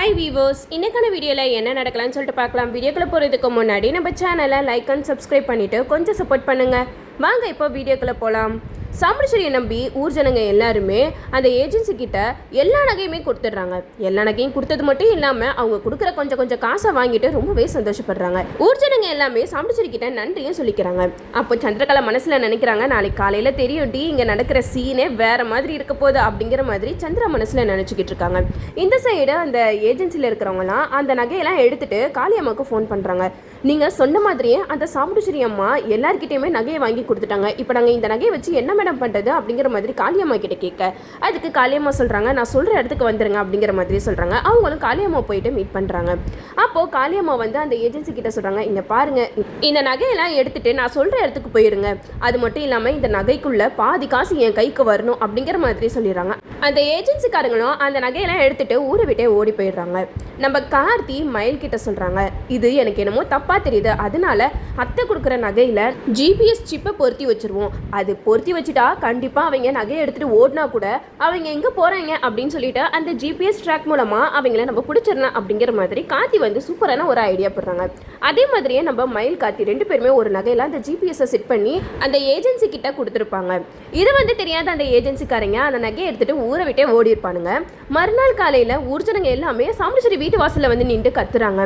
Hi viewers, இன்னைக்கான வீடியோவில் என்ன நடக்கலாம்னு சொல்லிட்டு பார்க்கலாம். வீடியோக்குள்ளே போகிறதுக்கு முன்னாடி நம்ம சேனலை லைக் அண்ட் சப்ஸ்கிரைப் பண்ணிவிட்டு கொஞ்சம் சப்போர்ட் பண்ணுங்கள். வாங்க இப்போ வீடியோக்குள்ளே போகலாம். சாமுண்டீஸ்வரியை நம்பி ஊர் ஜனங்க எல்லாருமே அந்த ஏஜென்சி கிட்ட எல்லா நகையுமே கொடுத்துட்றாங்க. எல்லா நகையும் கொடுத்தது மட்டும் இல்லாமல் அவங்க கொடுக்குற கொஞ்சம் காசை வாங்கிட்டு ரொம்பவே சந்தோஷப்படுறாங்க. ஊர் ஜனங்க எல்லாமே சாமுண்டீஸ்வரி கிட்ட நன்றியும் சொல்லிக்கிறாங்க. அப்போ சந்திரகலா மனசில் நினைக்கிறாங்க, நாளைக்கு காலையில் தெரியும் டி இங்கே நடக்கிற சீனே வேறு மாதிரி இருக்க போகுது அப்படிங்கிற மாதிரி சந்திரா மனசில் நினச்சிக்கிட்டு இருக்காங்க. இந்த சைடு அந்த ஏஜென்சியில் இருக்கிறவங்களாம் அந்த நகையெல்லாம் எடுத்துகிட்டு காளியம்மாவுக்கு ஃபோன் பண்ணுறாங்க. நீங்கள் சொன்ன மாதிரியே அந்த சாமுண்டீஸ்வரி அம்மா எல்லார்கிட்டையுமே நகையை வாங்கி கொடுத்துட்டாங்க. இப்போ நாங்கள் இந்த நகையை வச்சு என்ன மேடம் பண்ணுறது அப்படிங்கிற மாதிரி காளியம்மா கிட்ட கேட்க, அதுக்கு காளியம்மா சொல்கிறாங்க, நான் சொல்கிற இடத்துக்கு வந்துடுங்க அப்படிங்கிற மாதிரி சொல்கிறாங்க. அவங்களும் காளியம்மா போயிட்டு மீட் பண்ணுறாங்க. அப்போது காளியம்மா வந்து அந்த ஏஜென்சி கிட்ட சொல்கிறாங்க, இங்கே பாருங்கள், இந்த நகையெல்லாம் எடுத்துகிட்டு நான் சொல்கிற இடத்துக்கு போயிடுங்க. அது மட்டும் இல்லாமல் இந்த நகைக்குள்ளே பாதி காசு என் கைக்கு வரணும் அப்படிங்கிற மாதிரி சொல்லிடுறாங்க. அந்த ஏஜென்சிக்காரங்களும் அந்த நகையெல்லாம் எடுத்துகிட்டு ஊரை விட்டே ஓடி போயிடுறாங்க. நம்ம கார்த்தி மயில் கிட்ட சொல்கிறாங்க, இது எனக்கு என்னமோ தப்பாக தெரியுது, அதனால அத்தை கொடுக்குற நகையில் ஜிபிஎஸ் சிப்பை பொருத்தி வச்சுருவோம். அது பொருத்தி வச்சுட்டா கண்டிப்பாக அவங்க நகையை எடுத்துகிட்டு ஓடினா கூட அவங்க எங்கே போகிறாங்க அப்படின்னு சொல்லிட்டு அந்த ஜிபிஎஸ் ட்ராக் மூலமாக அவங்கள நம்ம பிடிச்சிடலாம் அப்படிங்கிற மாதிரி கார்த்தி வந்து சூப்பரான ஒரு ஐடியா போடுறாங்க. அதே மாதிரியே நம்ம மயில் கார்த்தி ரெண்டு பேருமே ஒரு நகையில் அந்த ஜிபிஎஸ்ஸை செட் பண்ணி அந்த ஏஜென்சி கிட்ட கொடுத்துருப்பாங்க. இது வந்து தெரியாத அந்த ஏஜென்சிக்காரங்க அந்த நகையை எடுத்துகிட்டு ஊரை விட்டே ஓடி இருப்பானுங்க. மறுநாள் காலையில் ஊர்ஜனங்க எல்லாமே சாமுண்டீஸ்வரி வீட்டு வாசலில் வந்து நின்று கத்துறாங்க,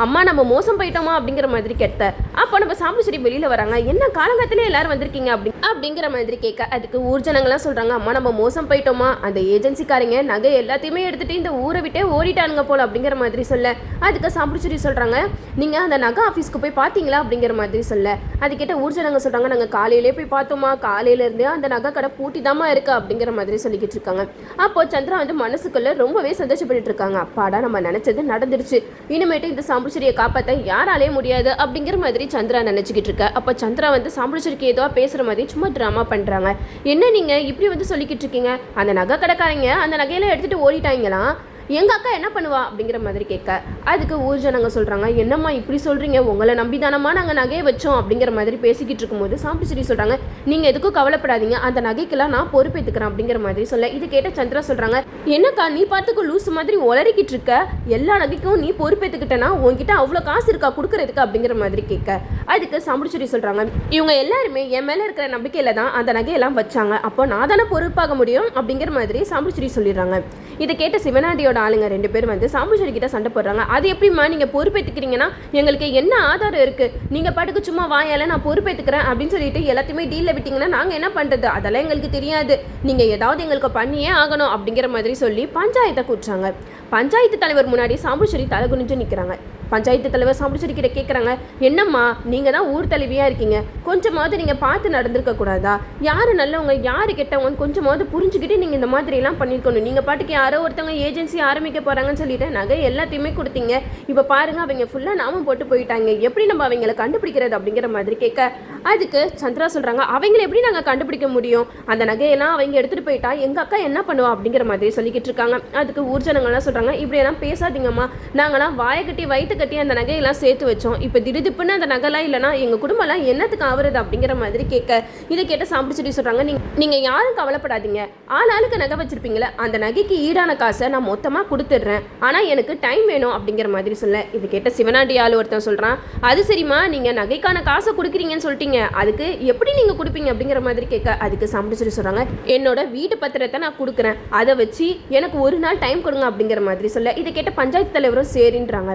அம்மா நம்ம மோசம் போயிட்டோமா அப்படிங்கிற மாதிரி கேட்ட. அப்போ நம்ம சாமுண்டீஸ்வரி வெளியில் வராங்க, என்ன காலங்காத்திலே எல்லாரும் வந்திருக்கீங்க அப்படிங்கிற மாதிரி கேட்க, அதுக்கு ஊர்ஜனங்களாம் சொல்கிறாங்க, அம்மா நம்ம மோசம் போயிட்டோமா, அந்த ஏஜென்சிக்காரங்க நகை எல்லாத்தையுமே எடுத்துகிட்டு இந்த ஊரை விட்டே ஓடிட்டானுங்க போல அப்படிங்கிற மாதிரி சொல்ல, அதுக்கு சாமுண்டீஸ்வரி சொல்கிறாங்க, நீங்கள் அந்த நகை ஆஃபீஸ்க்கு போய் பார்த்தீங்களா அப்படிங்கிற மாதிரி சொல்ல, அது கேட்ட ஊர்ஜனங்க சொல்கிறாங்க, நாங்கள் காலையிலே போய் பார்த்தோமா, காலையிலேருந்தே அந்த நகை கடை பூட்டி தாமா இருக்கு அப்படிங்கிற மாதிரி சொல்லிக்கிட்டு இருக்காங்க. அப்போ சந்திரா வந்து மனசுக்குள்ள ரொம்பவே சந்தோஷப்பட்டு இருக்காங்க, அப்பாடா நம்ம நினைச்சது நடந்துருச்சு, இனிமேட்டு இந்த சாமுண்டீஸ்வரியை காப்பாற்ற யாராலே முடியாது அப்படிங்கிற மாதிரி சந்திரா நினைச்சுக்கிட்டு இருக்க. அப்போ சந்திரா வந்து சாமுண்டீஸ்வரிக்கு ஏதோ பேசுகிற மாதிரி சும்மா ட்ராமா பண்ணுறாங்க. என்ன நீங்கள் இப்படி வந்து சொல்லிக்கிட்டு இருக்கீங்க, அந்த நகை கடைக்காரங்க அந்த நகையெல்லாம் எடுத்துகிட்டு ஓடிட்டாங்களாம், எங்கள் அக்கா என்ன பண்ணுவா அப்படிங்கிற மாதிரி கேட்க, அதுக்கு ஊர் ஜனங்க சொல்கிறாங்க, என்னம்மா இப்படி சொல்கிறீங்க, உங்களை நம்பி தானம்மா நாங்கள் நகையை வச்சோம் அப்படிங்கிற மாதிரி பேசிக்கிட்டு இருக்கும்போது சாமுண்டீஸ்வரி சொல்கிறாங்க, நீங்கள் எதுக்கும் கவலைப்படாதீங்க, அந்த நகைக்கெல்லாம் நான் பொறுப்பேற்றுக்கிறேன் அப்படிங்கிற மாதிரி சொல்ல, இது கேட்ட சந்திரா சொல்கிறாங்க, என்னக்கா நீ பார்த்துக்கு லூஸ் மாதிரி உளறிக்கிட்டு இருக்க, எல்லா நகைக்கும் நீ பொறுப்பேற்றுக்கிட்டனா உங்ககிட்ட அவ்வளோ காசு இருக்கா கொடுக்குறதுக்கு அப்படிங்கிற மாதிரி கேட்க, அதுக்கு சாமுண்டீஸ்வரி சொல்கிறாங்க, இவங்க எல்லாருமே என் மேலே இருக்கிற நம்பிக்கையில் தான் அந்த நகையெல்லாம் வச்சாங்க, அப்போ நான் தானே பொறுப்பாக முடியும் அப்படிங்கிற மாதிரி சாமுண்டீஸ்வரி சொல்லிடுறாங்க. இதை கேட்ட சிவனாண்டியோட ஆளுங்க ரெண்டு பேரும் வந்து சாமுண்டீஸ்வரி கிட்ட சண்டை போடுறாங்க. அது எப்படிமா நீங்க பொறுப்பேற்றுக்கிறீங்கன்னா எங்களுக்கு என்ன ஆதாரம் இருக்கு, நீங்க பாட்டுக்கு சும்மா வாயால நான் பொறுப்பேற்றுக்கிறேன் அப்படின்னு சொல்லிட்டு எல்லாத்தையுமே டீல்ல விட்டீங்கன்னா நாங்க என்ன பண்றது, அதெல்லாம் எங்களுக்கு தெரியாது, நீங்க ஏதாவது எங்களுக்கு பண்ணியே ஆகணும் அப்படிங்கிற மாதிரி சொல்லி பஞ்சாயத்தை கூட்டுறாங்க. பஞ்சாயத்து தலைவர் முன்னாடி சாமுண்டீஸ்வரி தலை குனிஞ்சு நிற்கிறாங்க. பஞ்சாயத்து தலைவர் சாமுண்டீஸ்வரி கிட்ட கேட்குறாங்க, என்னம்மா நீங்கள் தான் ஊர் தலைவியாக இருக்கீங்க, கொஞ்சமாவது நீங்கள் பார்த்து நடந்திருக்க கூடாதா, யார் நல்லவங்க யார் கெட்டவங்கன்னு கொஞ்சமாவது புரிஞ்சுக்கிட்டு நீங்கள் இந்த மாதிரிலாம் பண்ணியிருக்கணும், நீங்கள் பாட்டுக்கு யாரோ ஒருத்தவங்க ஏஜென்சி ஆரம்பிக்க போகிறாங்கன்னு சொல்லிட்டு நகை எல்லாத்தையுமே கொடுத்தீங்க, இப்போ பாருங்கள் அவங்க ஃபுல்லாக நாமம் போட்டு போயிட்டாங்க, எப்படி நம்ம அவங்கள கண்டுபிடிக்கிறது அப்படிங்கிற மாதிரி கேட்க, அதுக்கு சந்திரா சொல்கிறாங்க, அவங்கள எப்படி நாங்கள் கண்டுபிடிக்க முடியும், அந்த நகையெல்லாம் அவங்க எடுத்துகிட்டு போயிட்டா எங்கள் அக்கா என்ன பண்ணுவா அப்படிங்கிற மாதிரி சொல்லிக்கிட்டு இருக்காங்க. அதுக்கு ஊர்ஜனங்கள்லாம் சொல்கிறாங்க, இப்படியெல்லாம் பேசாதீங்கம்மா, நாங்களாம் வாயை கட்டி வயிற்று கட்டி அந்த நகையெல்லாம் சேர்த்து வச்சோம், இப்போ திடுதிப்புன்னு அந்த நகைலாம் இல்லைனா எங்கள் குடும்பம்லாம் என்னத்துக்கு ஆகுறது அப்படிங்கிற மாதிரி கேட்க, இதை கேட்ட சாமுண்டீஸ்வரி சொல்கிறாங்க, நீங்கள் யாரும் கவலைப்படாதீங்க, ஆளாளுக்கு நகை வச்சிருப்பீங்களே அந்த நகைக்கு ஈடான காசை நான் மொத்தமாக கொடுத்துட்றேன், ஆனால் எனக்கு டைம் வேணும் அப்படிங்கிற மாதிரி சொல்ல, இது கேட்ட சிவனாண்டி ஆள் ஒருத்தன் சொல்கிறான், அது சரிம்மா நீங்கள் நகைக்கான காசை கொடுக்குறீங்கன்னு சொல்லிட்டீங்க, அதுக்கு எப்படி நீங்கள் கொடுப்பீங்க அப்படிங்கிற மாதிரி கேட்க, அதுக்கு சாமுண்டீஸ்வரி சொல்கிறாங்க, என்னோட வீட்டு பத்திரத்தை நான் கொடுக்குறேன், அதை வச்சு எனக்கு ஒரு நாள் டைம் கொடுங்க அப்படிங்கிற மாதிரி சொல்ல, இதை கேட்ட பஞ்சாயத்து தலைவரும் சரின்றாங்க.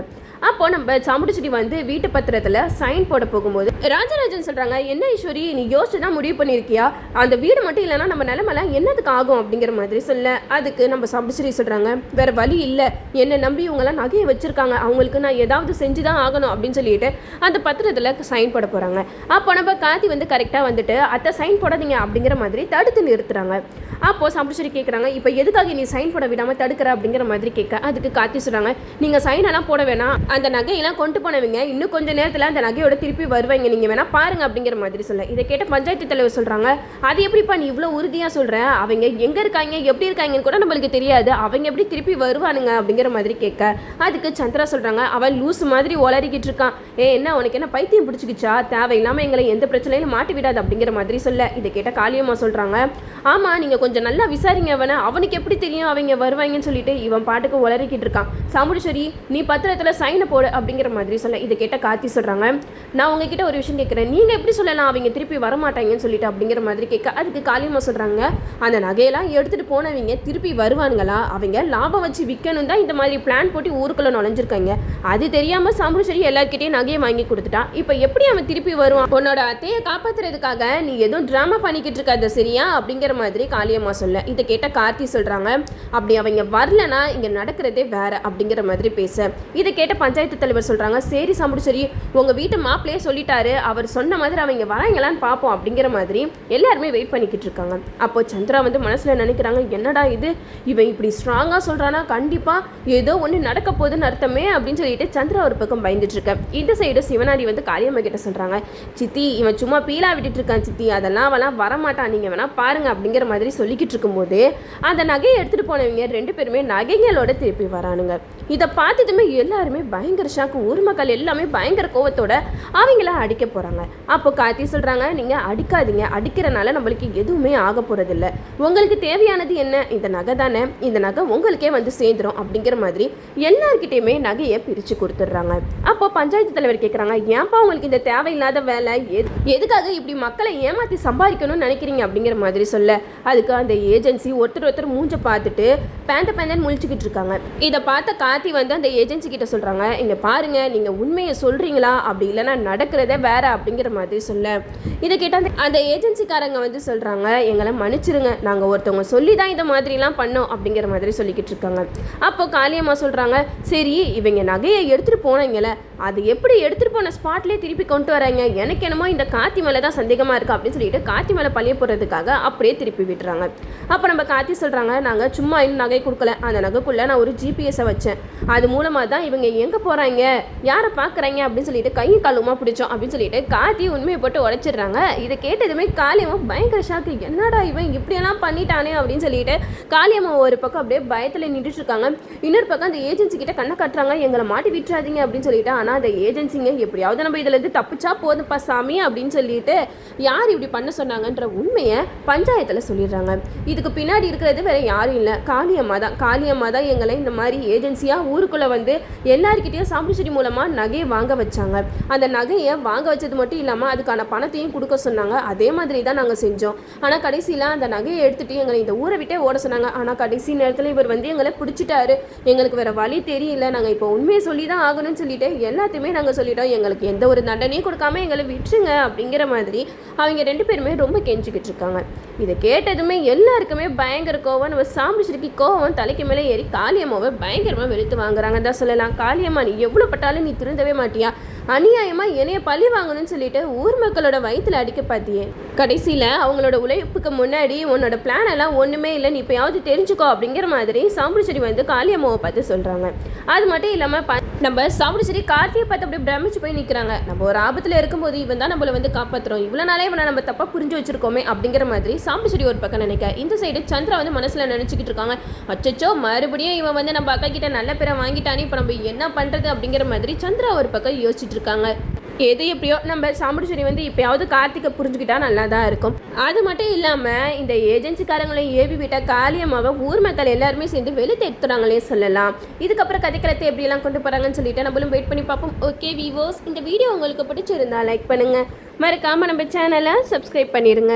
அப்போ நம்ம சாமுண்டீஸ்வரி வந்து வீட்டு பத்திரத்தில் சைன் போட போகும்போது ராஜராஜன் சொல்கிறாங்க, என்ன ஈஸ்வரி நீ யோசிச்சு தான் முடிவு பண்ணியிருக்கியா, அந்த வீடு மட்டும் இல்லைன்னா நம்ம நிலமெல்லாம் என்னதுக்கு ஆகும் அப்படிங்கிற மாதிரி சொல்ல, அதுக்கு நம்ம சாமுண்டீஸ்வரி சொல்கிறாங்க, வேறு வழி இல்லை, என்னை நம்பி இவங்கெல்லாம் நகையை வச்சுருக்காங்க, அவங்களுக்கு நான் ஏதாவது செஞ்சு தான் ஆகணும் அப்படின்னு சொல்லிட்டு அந்த பத்திரத்தில் சைன் போட போகிறாங்க. அப்போ நம்ம கார்த்தி வந்து கரெக்டாக வந்துட்டு அத்தை சைன் போடாதீங்க அப்படிங்கிற மாதிரி தடுத்து நிறுத்துறாங்க. அப்போது சாமுண்டீஸ்வரி கேட்குறாங்க, இப்போ எதுக்காக நீ சைன் போட விடாமல் தடுக்கிற அப்படிங்கிற மாதிரி கேட்க, அதுக்கு கார்த்தி சொல்கிறாங்க, நீங்கள் சைனெல்லாம் போட வேணாம், அந்த நகையெல்லாம் கொண்டு போனவங்க இன்னும் கொஞ்சம் நேரத்தில் அந்த நகையோட திருப்பி வருவாங்க, நீங்கள் வேணால் பாருங்கள் அப்படிங்கிற மாதிரி சொல்ல. இதை கேட்ட பஞ்சாயத்து தலைவர் சொல்கிறாங்க, அது எப்படிப்பா நீ இவ்வளோ உறுதியாக சொல்கிற, அவங்க எங்கே இருக்காங்க எப்படி இருக்காங்கன்னு கூட நம்மளுக்கு தெரியாது, அவங்க எப்படி திருப்பி வருவானுங்க அப்படிங்கிற மாதிரி கேட்க, அதுக்கு சந்திரா சொல்கிறாங்க, அவன் லூஸ் மாதிரி உளறிக்கிட்டு இருக்கான், என்ன உனக்கு என்ன பைத்தியம் பிடிச்சிக்கிச்சா, தேவையில்லாமல் எங்களை எந்த பிரச்சனையிலும் மாட்டி விடாது அப்படிங்கிற மாதிரி சொல்ல. இதை கேட்ட காளியம்மா சொல்கிறாங்க, ஆமாம் நீங்கள் கொஞ்சம் நல்லா விசாரிங்க அவனுக்கு எப்படி தெரியும் அவங்க வருவாங்கன்னு சொல்லிட்டு இவன் பாட்டுக்கு உளறிக்கிட்டு இருக்கான், சாமுண்டீஸ்வரி நீ பத்திரத்தில் சைனை போடு அப்படிங்கிற மாதிரி சொல்ல. இதை கேட்ட கார்த்தி சொல்கிறாங்க, நான் உங்ககிட்ட ஒரு விஷயம் கேட்குறேன், நீங்கள் எப்படி சொல்லலாம் அவங்க திருப்பி வரமாட்டாங்கன்னு சொல்லிட்டு அப்படிங்கிற மாதிரி கேட்க, அதுக்கு காளியம்மா சொல்கிறாங்க, அந்த நகையெல்லாம் எடுத்துகிட்டு போனவங்க திருப்பி வருவானுங்களா, அவங்க லாபம் வச்சு விற்கணும் தான் இந்த மாதிரி பிளான் போட்டு ஊருக்குள்ளே நுழைஞ்சிருக்காங்க, அது தெரியாமல் சாமுண்டீஸ்வரி எல்லாருக்கிட்டையும் நகையை வாங்கி கொடுத்துட்டான், இப்போ எப்படி அவன் திருப்பி வருவான், உன்னோட அத்தையை காப்பாற்றுறதுக்காக நீ எதுவும் ட்ராமா பண்ணிக்கிட்டு இருக்காது சரியா அப்படிங்கிற மாதிரி காளியம்மா சொல்ல. இதை கேட்ட கார்த்தி சொல்கிறாங்க, அப்படி அவங்க வரலனா இங்கே நடக்கிறதே வேற அப்படிங்கிற மாதிரி பேச. இதை கேட்ட பஞ்சாயத்து தலைவர் சொல்கிறாங்க, சரி சாமுண்டீஸ்வரி உங்கள் வீட்டு மாப்பிள்ளையே சொல்லிட்டாரு, அவர் சொன்ன மாதிரி அவங்க வராங்களான்னு பார்ப்போம் அப்படிங்கிற மாதிரி எல்லாருமே வெயிட் பண்ணிக்கிட்டு இருக்காங்க. அப்போ சந்திரா வந்து மனசில் நினைக்கிறாங்க, என்னடா இது இவன் இப்படி ஸ்ட்ராங்காக சொல்கிறானா, கண்டிப்பாக ஏதோ ஒன்று நடக்க போகுதுன்னு அர்த்தமே அப்படின்னு சொல்லிட்டு சந்திரா ஒரு பக்கம் பயந்துட்டு இருக்க. இந்த சைடு சிவனாடி வந்து காளியம்மா கிட்ட சொல்கிறாங்க, சித்தி இவன் சும்மா பீலா விட்டுட்டு இருக்கான் சித்தி, அதெல்லாம் அவெல்லாம் வரமாட்டான், நீங்கள் வேணா பாருங்க அப்படிங்கிற மாதிரி சொல்லிக்கிட்டு இருக்கும்போது அந்த நகையை எடுத்துகிட்டு போனவங்க 2 பேருமே நகைகளோட திருப்பி வரானுங்க. இதை பார்த்ததுமே எல்லாருமே பயங்கர ஷாக்கு, ஊர் மக்கள் எல்லாமே பயங்கர கோவத்தோட அவங்கள அடிக்க போகிறாங்க. அப்போ கார்த்தி சொல்கிறாங்க, நீங்கள் அடிக்காதீங்க, அடிக்கிறனால நம்மளுக்கு எதுவுமே ஆக போகிறதில்ல, உங்களுக்கு தேவையானது என்ன, இந்த நகை தானே, இந்த நகை உங்களுக்கே வந்து சேர்ந்துடும் அப்படிங்கிற மாதிரி எல்லார்கிட்டையுமே நகையை பிரித்து கொடுத்துட்றாங்க. அப்போ பஞ்சாயத்து தலைவர் கேட்குறாங்க, ஏன்ப்பா உங்களுக்கு இந்த தேவையில்லாத வேலை, எதுக்காக இப்படி மக்களை ஏமாற்றி சம்பாதிக்கணும்னு நினைக்கிறீங்க அப்படிங்கிற மாதிரி சொல்ல. அதுக்கு அந்த ஏஜென்சி ஒருத்தர் மூஞ்ச பார்த்துட்டு பேந்தன் முழிச்சுக்கிட்டு இருக்காங்க. இதை பார்த்த கார்த்தி வந்து அந்த ஏஜென்சி கிட்ட சொல்கிறாங்க, இங்கே பாருங்க நீங்கள் உண்மையை சொல்கிறீங்களா அப்படி இல்லைன்னா நடக்கிறதே வேற அப்படிங்கிற மாதிரி சொல்ல. இதை கேட்டால் அந்த ஏஜென்சிக்காரங்க வந்து சொல்கிறாங்க, எங்களை மன்னிச்சிருங்க, நாங்கள் ஒருத்தவங்க சொல்லி தான் இந்த மாதிரிலாம் பண்ணோம் அப்படிங்கிற மாதிரி சொல்லிக்கிட்டு இருக்காங்க. அப்போ காளியம்மா சொல்கிறாங்க, சரி இவங்க நகையை எடுத்துகிட்டு போனீங்களே அது எப்படி எடுத்துகிட்டு போன ஸ்பாட்லேயே திருப்பி கொண்டு வராங்க, எனக்கு என்னமோ இந்த கார்த்தி மேலே தான் சந்தேகமாக இருக்குது அப்படின்னு சொல்லிட்டு கார்த்தி மேலே பழிய போடுறதுக்காக அப்படியே திருப்பி விட்டுறாங்க. அப்போ நம்ம கார்த்தி சொல்கிறாங்க, நாங்கள் சும்மா இன்னும் நகை கொடுக்கல, அந்த நகைக்குள்ளே நான் ஒரு ஜிபிஎஸை வச்சேன், அது மூலமாக தான் இவங்க எங்கே போகிறாங்க யாரை பார்க்குறாங்க அப்படின்னு சொல்லிட்டு கையும் காலுமா பிடிச்சோம் அப்படின்னு சொல்லிட்டு கார்த்தி உண்மையை போட்டு உடைச்சிடுறாங்க. இதை கேட்டதுமே காளியம்மா பயங்கர ஷாக்கு, என்னடா இவன் இப்படியெல்லாம் பண்ணிட்டானே அப்படின்னு சொல்லிட்டு காளியம்மா ஒரு பக்கம் அப்படியே பயத்தில் நின்றுட்டு இருக்காங்க. இன்னொரு பக்கம் அந்த ஏஜென்சி கிட்ட கண்ணை கட்டுறாங்க, எங்களை மாட்டி விட்டுறாதீங்க அப்படின்னு சொல்லிட்டு. ஆனால் அந்த ஏஜென்சிங்க எப்படியாவது நம்ம இதிலேருந்து தப்பிச்சா போதுப்பா சாமி அப்படின்னு சொல்லிட்டு யார் இப்படி பண்ண சொன்னாங்கன்ற உண்மையை பஞ்சாயத்தில் சொல்லிடுறாங்க. இதுக்கு பின்னாடி இருக்கிறது வேற யாரும் இல்லை, காளியம்மா தான் எங்களை இந்த மாதிரி ஏஜென்சியாக ஊருக்குள்ளே வந்து எல்லாருக்கிட்டையும் சாமுண்டீஸ்வரி மூலமாக நகையை வாங்க வச்சாங்க. அந்த நகையை வாங்க வச்சது மட்டும் இல்லாமல் அதுக்கான பணத்தையும் கொடுக்க சொன்னாங்க. அதே மாதிரி தான் நாங்கள் செஞ்சோம். ஆனால் கடைசியில் அந்த நகையை எடுத்துகிட்டு எங்களை இந்த ஊரை விட்டே ஓட சொன்னாங்க. ஆனால் கடைசி நேரத்தில் இவர் வந்து எங்களை பிடிச்சிட்டாரு, எங்களுக்கு வேறு வழி தெரியல, நாங்கள் இப்போ உண்மையை சொல்லி தான் ஆகணும்னு சொல்லிட்டு எல்லாத்தையுமே நாங்கள் சொல்லிட்டோம், எங்களுக்கு எந்த ஒரு தண்டனையும் கொடுக்காம எங்களை விட்டுருங்க அப்படிங்கிற மாதிரி அவங்க 2 பேருமே ரொம்ப கெஞ்சிக்கிட்டு இருக்காங்க. இதை கேட்டதுமே எல்லாருக்குமே பயங்கர கோவம், நம்ம சாமுண்டீஸ்வரிக்கு கோவம் தலைக்கு மேலே ஏறி காளியம்மாவை பயங்கரமாக வெளுத்து வாங்குறாங்க தான் சொல்லலாம். காளியம்மா நீ எவ்வளோ பட்டாலும் நீ திருந்தவே மாட்டியா, அநியாயமாக என்னைய பழி வாங்கணும்னு சொல்லிட்டு ஊர் மக்களோட வயிற்றுல அடிக்க பார்த்தியே, கடைசியில் அவங்களோட உழைப்புக்கு முன்னாடி உன்னோட பிளான் எல்லாம் ஒன்றுமே இல்லை, நீ இப்போயாவது தெரிஞ்சுக்கோ அப்படிங்கிற மாதிரி சாமுண்டீஸ்வரி வந்து காளியம்மாவை பார்த்து சொல்கிறாங்க. அது மட்டும் இல்லாமல் நம்ம சாமுண்டீஸ்வரி கார்த்தியை பார்த்து அப்படியே பிரமிச்சு போய் நிற்கிறாங்க. நம்ம ஒரு ஆபத்தில் இருக்கும்போது இவன் தான் நம்மளை வந்து காப்பாற்றுறோம், இவ்வளோ நாளே இவனை நம்ம தப்பாக புரிஞ்சு வச்சிருக்கோமே அப்படிங்கிற மாதிரி சாமுண்டீஸ்வரி ஒரு பக்கம் நினைக்க. இந்த சைடு சந்திரா வந்து மனசில் நினச்சிக்கிட்டு இருக்காங்க, அச்சோ மறுபடியும் இவன் வந்து நம்ம அக்கா கிட்ட நல்ல பேரை வாங்கிட்டானே, இப்போ நம்ம என்ன பண்ணுறது அப்படிங்கிற மாதிரி சந்திரா ஒரு பக்கம் யோசிச்சுட்டு இருக்காங்க. எது எப்படியோ நம்ம சாமுண்டீஸ்வரி வந்து இப்போயாவது கார்த்திகை புரிஞ்சுக்கிட்டா நல்லா தான் இருக்கும். அது மட்டும் இல்லாமல் இந்த ஏஜென்சிக்காரங்களை ஏவி விட்டால் காளியம்மாவை ஊர் மக்கள் எல்லாருமே சேர்ந்து வெளுத்து எடுத்துறாங்களே சொல்லலாம். இதுக்கப்புறம் கதைக்களத்தை எப்படியெல்லாம் கொண்டு போகிறாங்கன்னு சொல்லிட்டு நம்மளும் வெயிட் பண்ணி பார்ப்போம். ஓகே வீவர்ஸ், இந்த வீடியோ உங்களுக்கு பிடிச்சிருந்தா லைக் பண்ணுங்கள், மறக்காமல் நம்ம சேனலை சப்ஸ்கிரைப் பண்ணிடுங்க.